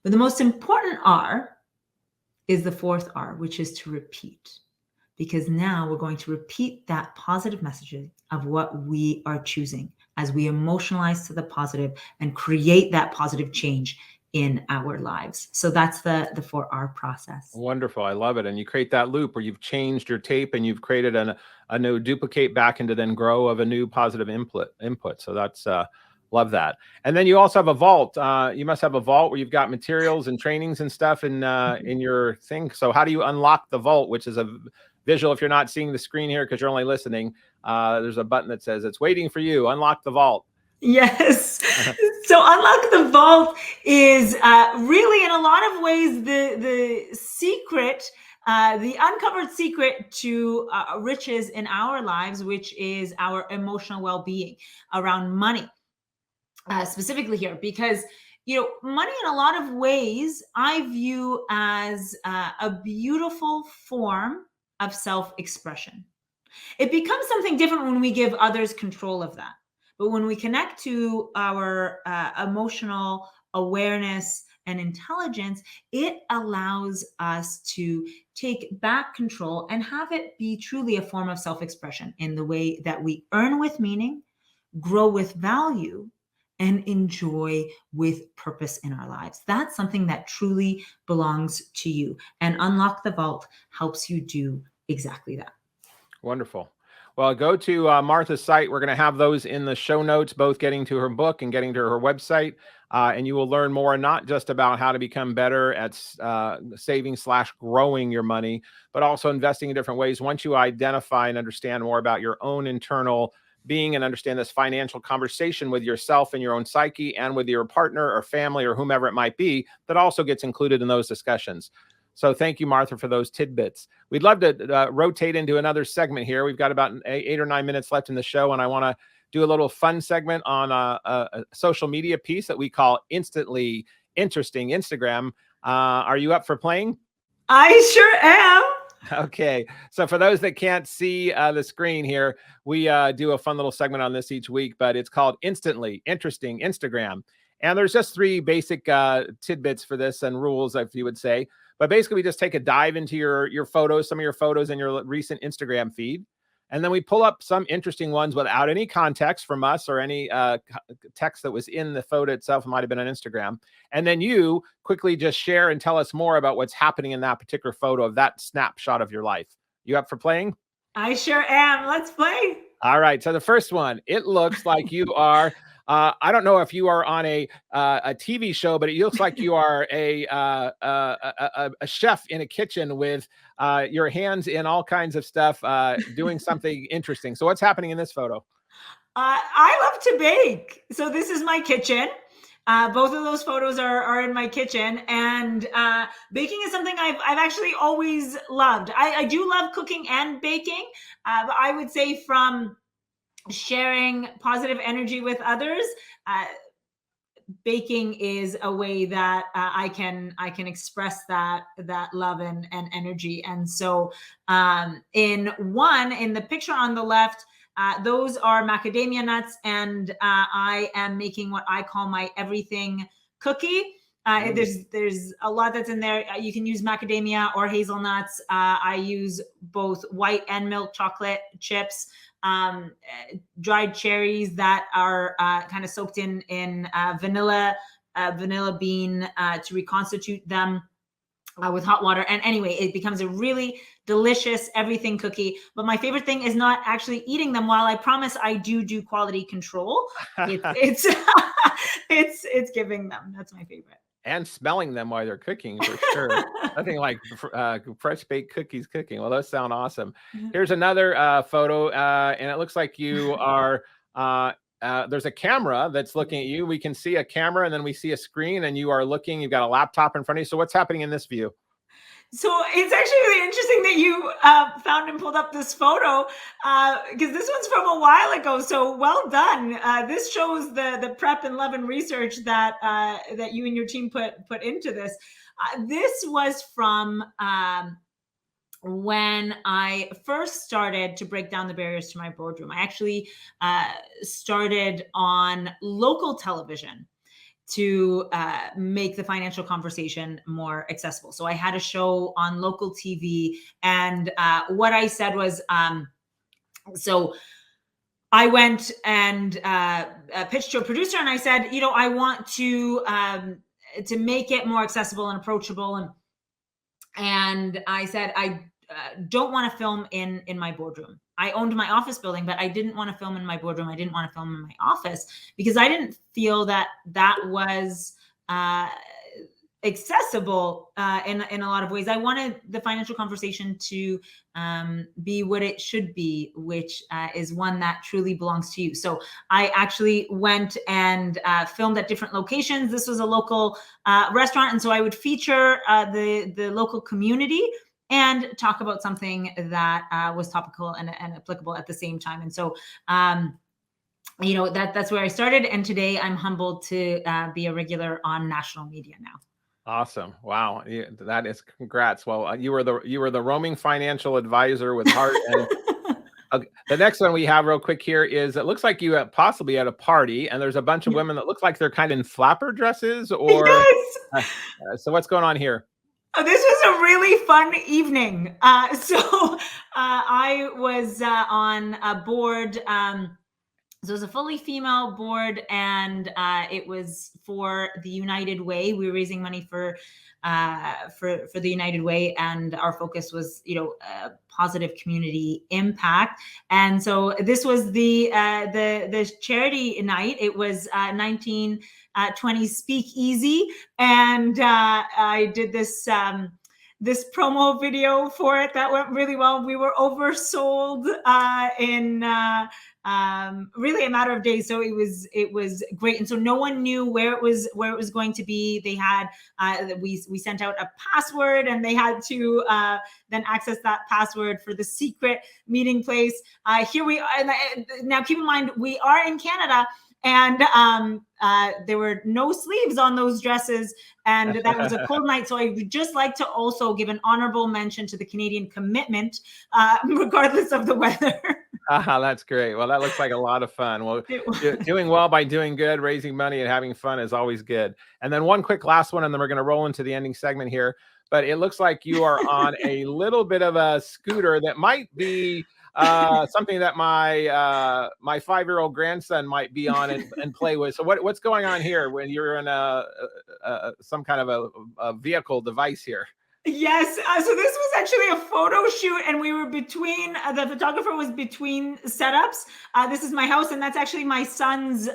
But the most important R is the fourth R, which is to repeat, because now we're going to repeat that positive messaging of what we are choosing as we emotionalize to the positive and create that positive change in our lives. So that's the 4R process. Wonderful. I love it. And you create that loop where you've changed your tape and you've created a new duplicate back into then grow of a new positive input. So that's love that. And then you also have a vault. You must have a vault where you've got materials and trainings and stuff in your thing. So how do you unlock the vault, which is a visual? If you're not seeing the screen here because you're only listening, there's a button that says it's waiting for you. Unlock the vault. Yes. So unlock the vault is really, in a lot of ways, the secret, the uncovered secret to riches in our lives, which is our emotional well-being around money, specifically here, because money in a lot of ways I view as a beautiful form of self-expression. It becomes something different when we give others control of that. But when we connect to our emotional awareness and intelligence, it allows us to take back control and have it be truly a form of self-expression in the way that we earn with meaning, grow with value, and enjoy with purpose in our lives. That's something that truly belongs to you. And Unlock the Vault helps you do exactly that. Wonderful. Well, go to Martha's site. We're going to have those in the show notes, both getting to her book and getting to her website. And you will learn more, not just about how to become better at saving/growing your money, but also investing in different ways. Once you identify and understand more about your own internal being and understand this financial conversation with yourself and your own psyche and with your partner or family or whomever it might be, that also gets included in those discussions. So thank you, Martha, for those tidbits. We'd love to rotate into another segment here. We've got about 8 or 9 minutes left in the show, and I want to do a little fun segment on a social media piece that we call Instantly Interesting Instagram. Are you up for playing? I sure am. Okay. So for those that can't see the screen here, we do a fun little segment on this each week, but it's called Instantly Interesting Instagram. And there's just 3 basic tidbits for this and rules, if you would say. But basically, we just take a dive into your photos, some of your photos in your recent Instagram feed. And then we pull up some interesting ones without any context from us or any text that was in the photo itself. It might have been on Instagram. And then you quickly just share and tell us more about what's happening in that particular photo of that snapshot of your life. You up for playing? I sure am. Let's play. All right. So the first one, it looks like you are... I don't know if you are on a TV show, but it looks like you are a chef in a kitchen with your hands in all kinds of stuff, doing something interesting. So what's happening in this photo? I love to bake. So this is my kitchen. Both of those photos are in my kitchen, and baking is something I've actually always loved. I do love cooking and baking, but I would say from sharing positive energy with others, baking is a way that I can express that love and energy. And so in the picture on the left, those are macadamia nuts, and I am making what I call my everything cookie. There's a lot that's in there. You can use macadamia or hazelnuts. I use both white and milk chocolate chips, dried cherries that are kind of soaked in vanilla bean to reconstitute them with hot water. And anyway, it becomes a really delicious everything cookie. But my favorite thing is not actually eating them. While I promise I do quality control, it's it's giving them. That's my favorite. And smelling them while they're cooking, for sure. Nothing like fresh baked cookies cooking. Well, those sound awesome. Here's another photo, and it looks like you are, there's a camera that's looking at you. We can see a camera, and then we see a screen, and you are looking. You've got a laptop in front of you. So what's happening in this view? So it's actually really interesting that you found and pulled up this photo because this one's from a while ago. So well done. This shows the prep and love and research that that you and your team put into this. This was from when I first started to break down the barriers to my boardroom. I actually started on local television to make the financial conversation more accessible. So I had a show on local TV, and what I said was, so I went and pitched to a producer, and I said, I want to make it more accessible and approachable, and I said, I don't want to film in my boardroom. I owned my office building, but I didn't want to film in my boardroom. I didn't want to film in my office because I didn't feel that was accessible in a lot of ways. I wanted the financial conversation to be what it should be, which is one that truly belongs to you. So I actually went and filmed at different locations. This was a local restaurant, and so I would feature the local community and talk about something that was topical and applicable at the same time. And so that's where I started, and today I'm humbled to be a regular on national media now. Awesome. Wow. That is congrats. Well, you were the roaming financial advisor with heart. And okay, the next one we have real quick here is, it looks like you possibly at a party, and there's a bunch of women that look like they're kind of in flapper dresses or yes. So what's going on here? This was a really fun evening. So I was on a board. So it was a fully female board, and it was for the United Way. We were raising money for the United Way, and our focus was, positive community impact. And so this was the charity night. It was 1920 Speakeasy, and I did this promo video for it that went really well. We were oversold in really a matter of days, so it was great. And so no one knew where it was going to be. They had we sent out a password, and they had to then access that password for the secret meeting place. Here we are. Now keep in mind, we are in Canada, and there were no sleeves on those dresses, and that was a cold night. So I would just like to also give an honorable mention to the Canadian commitment, regardless of the weather. That's great. Well, that looks like a lot of fun. Well, doing well by doing good, raising money and having fun is always good. And then one quick last one, and then we're going to roll into the ending segment here. But it looks like you are on a little bit of a scooter that might be something that my 5-year-old grandson might be on and play with. So what's going on here when you're in some kind of a vehicle device here? Yes. So this was actually a photo shoot, and we were between, the photographer was between setups. This is my house, and that's actually my son's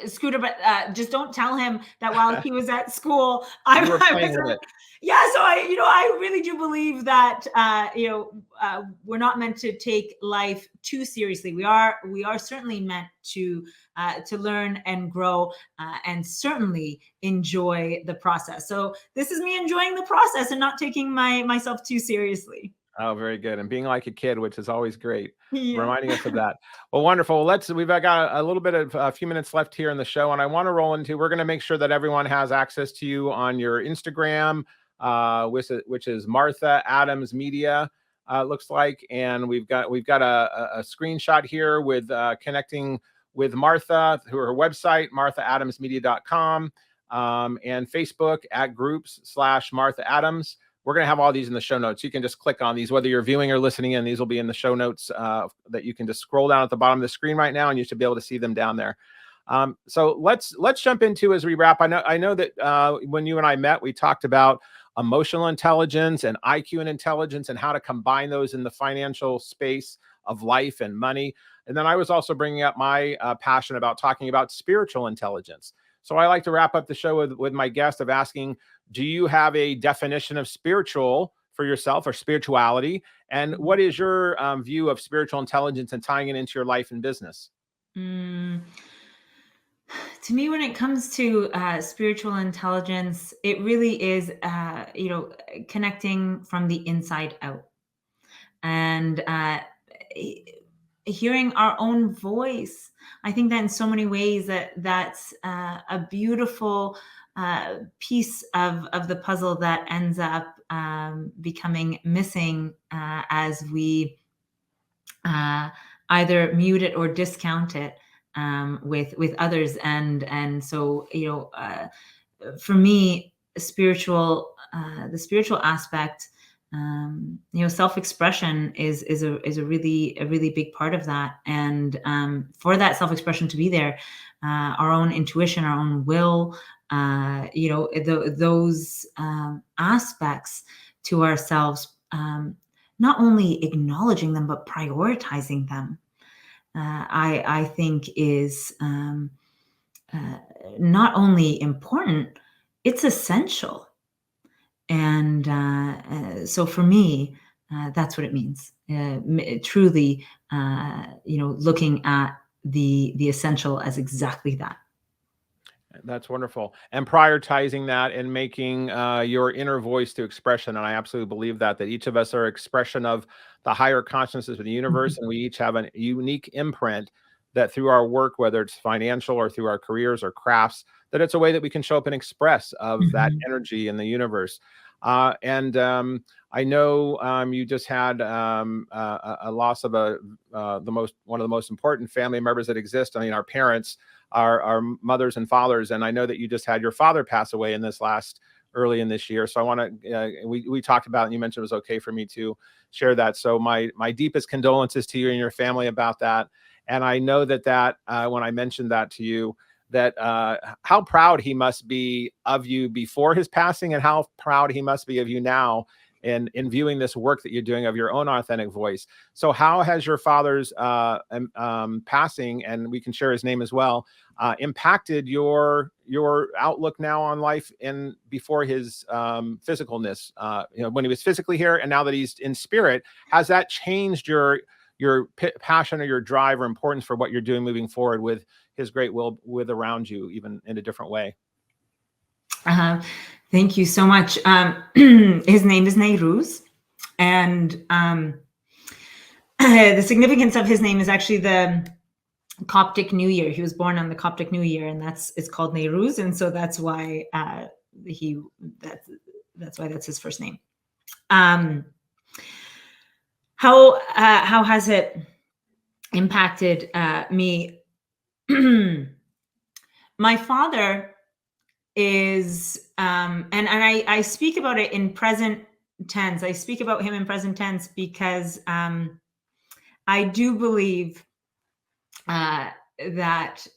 scooter, but just don't tell him that while he was at school, I was with it. Yeah, so I really do believe that we're not meant to take life too seriously. We are certainly meant to learn and grow, and certainly enjoy the process. So this is me enjoying the process and not taking myself too seriously. Oh, very good. And being like a kid, which is always great, Yeah. reminding us of that. Well, wonderful. We've got a little bit of a few minutes left here in the show, and I want to roll into, we're going to make sure that everyone has access to you on your Instagram, which is Martha Adams Media, looks like. And we've got a screenshot here with connecting with Martha through her website, marthaadamsmedia.com, and Facebook at groups/Martha Adams. We're going to have all these in the show notes. You can just click on these, whether you're viewing or listening in. These will be in the show notes that you can just scroll down at the bottom of the screen right now, and you should be able to see them down there. So let's jump into, as we wrap. I know that when you and I met, we talked about emotional intelligence and IQ and intelligence and how to combine those in the financial space of life and money. And then I was also bringing up my passion about talking about spiritual intelligence. So I like to wrap up the show with my guest of asking, do you have a definition of spiritual for yourself, or spirituality? And what is your view of spiritual intelligence and tying it into your life and business? To me, when it comes to spiritual intelligence, it really is, connecting from the inside out, and hearing our own voice. I think that in so many ways that's a beautiful piece of the puzzle that ends up becoming missing as we either mute it or discount it with others. And so, for me, the spiritual aspect, self-expression is a really big part of that. And for that self-expression to be there, our own intuition, our own will, those aspects to ourselves, not only acknowledging them but prioritizing them, I think is not only important, it's essential. And so for me, that's what it means. Truly, looking at the essential as exactly that. That's wonderful. And prioritizing that and making your inner voice to expression. And I absolutely believe that each of us are expression of the higher consciousness of the universe. And we each have a unique imprint that through our work, whether it's financial or through our careers or crafts, that it's a way that we can show up and express of that energy in the universe. And I know you just had a loss of one of the most important family members that exist. I mean, our parents, our mothers and fathers, and I know that you just had your father pass away early in this year. So I want to, we talked about, and you mentioned it was okay for me to share that. So my deepest condolences to you and your family about that. And I know that when I mentioned that to you, that how proud he must be of you before his passing, and how proud he must be of you now in viewing this work that you're doing of your own authentic voice. So how has your father's passing, and we can share his name as well, impacted your outlook now on life and before his physicalness, when he was physically here and now that he's in spirit? Has that changed your passion or your drive or importance for what you're doing moving forward with his great will with around you, even in a different way? Thank you so much. His name is Nehruz, and the significance of his name is actually the Coptic New Year. He was born on the Coptic New Year, and it's called Nehruz, and so that's why that's his first name. How has it impacted me? My father is, and I speak about it in present tense. I speak about him in present tense because I do believe that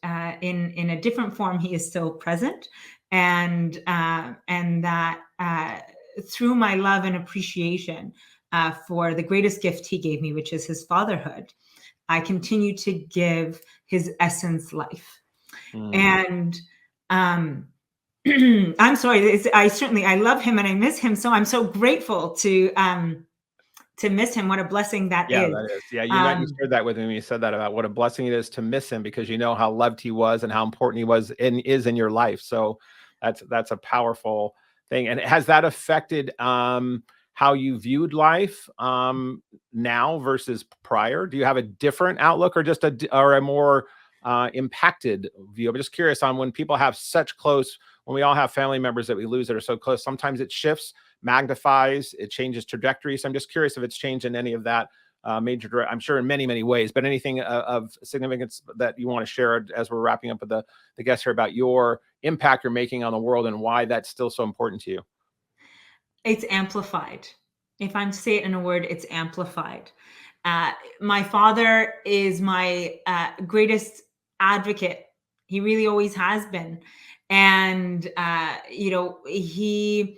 in a different form he is still present, and that through my love and appreciation for the greatest gift he gave me, which is his fatherhood, I continue to give his essence life. And I'm sorry, I love him and I miss him. So I'm so grateful to miss him. What a blessing that is. That is. Yeah, you shared that with me. You said that about what a blessing it is to miss him, because you know how loved he was and how important he was and is in your life. So that's a powerful thing. And has that affected how you viewed life now versus prior? Do you have a different outlook, or just a more impacted view? I'm just curious on when people have when we all have family members that we lose that are so close, sometimes it shifts, magnifies, it changes trajectory. So I'm just curious if it's changed in any of that major, I'm sure in many, many ways, but anything of significance that you want to share as we're wrapping up with the guests here about your impact you're making on the world and why that's still so important to you. It's amplified. If I'm to say it in a word, it's amplified. My father is my greatest advocate. He really always has been. And, he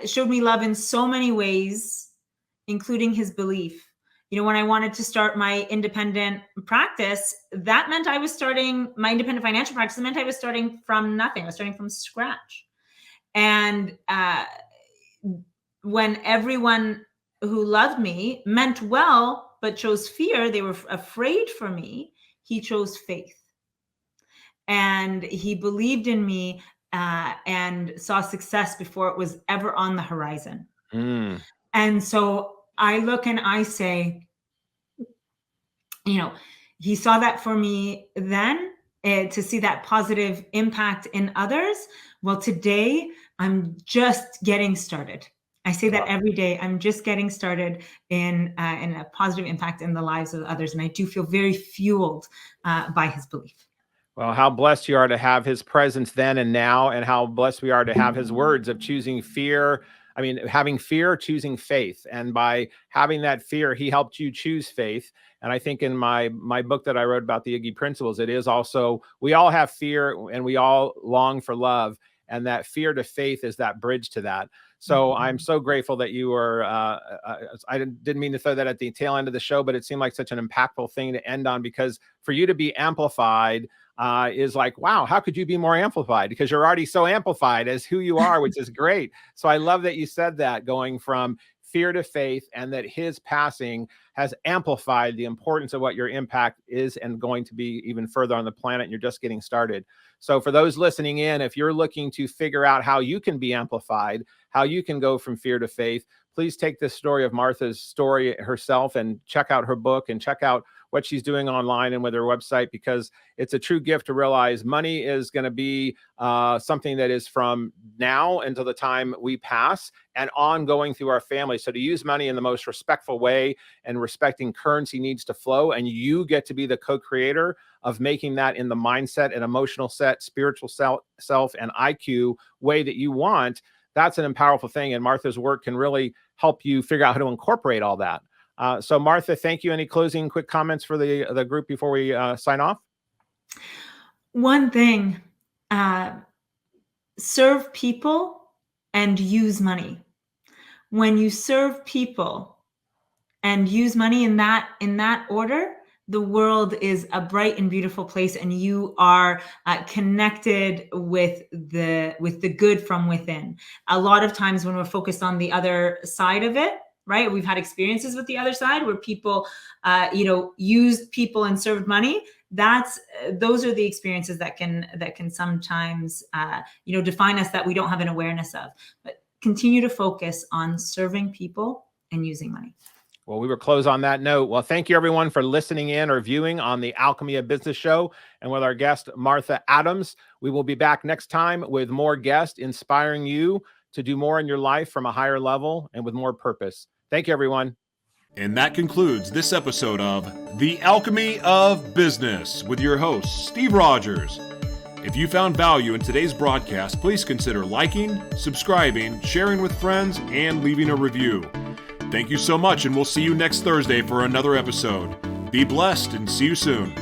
showed me love in so many ways, including his belief. When I wanted to start my independent practice, that meant I was starting my independent financial practice. It meant I was starting from nothing. I was starting from scratch. And when everyone who loved me meant well, but chose fear, they were afraid for me, he chose faith. and he believed in me and saw success before it was ever on the horizon. And so I look and I say, he saw that for me then, to see that positive impact in others. Well, today I'm just getting started. I say that every day. I'm just getting started in a positive impact in the lives of others. And I do feel very fueled by his belief. Well, how blessed you are to have his presence then and now, and how blessed we are to have his words of choosing fear. I mean, having fear, choosing faith. And by having that fear, he helped you choose faith. And I think in my book that I wrote about the Iggy principles, it is also, we all have fear and we all long for love. And that fear to faith is that bridge to that. So I'm so grateful that you were, I didn't mean to throw that at the tail end of the show, but it seemed like such an impactful thing to end on, because for you to be amplified is like, wow, how could you be more amplified? Because you're already so amplified as who you are, which is great. So I love that you said that, going from fear to faith, and that his passing has amplified the importance of what your impact is and going to be even further on the planet. And you're just getting started. So for those listening in, if you're looking to figure out how you can be amplified, how you can go from fear to faith, please take this story of Martha's story herself and check out her book and check out what she's doing online and with her website, because it's a true gift to realize money is going to be something that is from now until the time we pass and ongoing through our family. So to use money in the most respectful way and respecting currency needs to flow, and you get to be the co-creator of making that in the mindset and emotional set, spiritual self and IQ way that you want. That's an powerful thing. And Martha's work can really help you figure out how to incorporate all that. So Martha, thank you. Any closing quick comments for the group before we sign off? One thing, serve people and use money. When you serve people and use money in that order, the world is a bright and beautiful place, and you are connected with the good from within. A lot of times when we're focused on the other side of it, right? We've had experiences with the other side where people, used people and served money. Those are the experiences that can sometimes, define us, that we don't have an awareness of. But continue to focus on serving people and using money. Well, we will close on that note. Well, thank you everyone for listening in or viewing on the Alchemy of Business show, and with our guest, Martha Adams. We will be back next time with more guests inspiring you to do more in your life from a higher level and with more purpose. Thank you, everyone. And that concludes this episode of The Alchemy of Business with your host, Steve Rodgers. If you found value in today's broadcast, please consider liking, subscribing, sharing with friends, and leaving a review. Thank you so much, and we'll see you next Thursday for another episode. Be blessed and see you soon.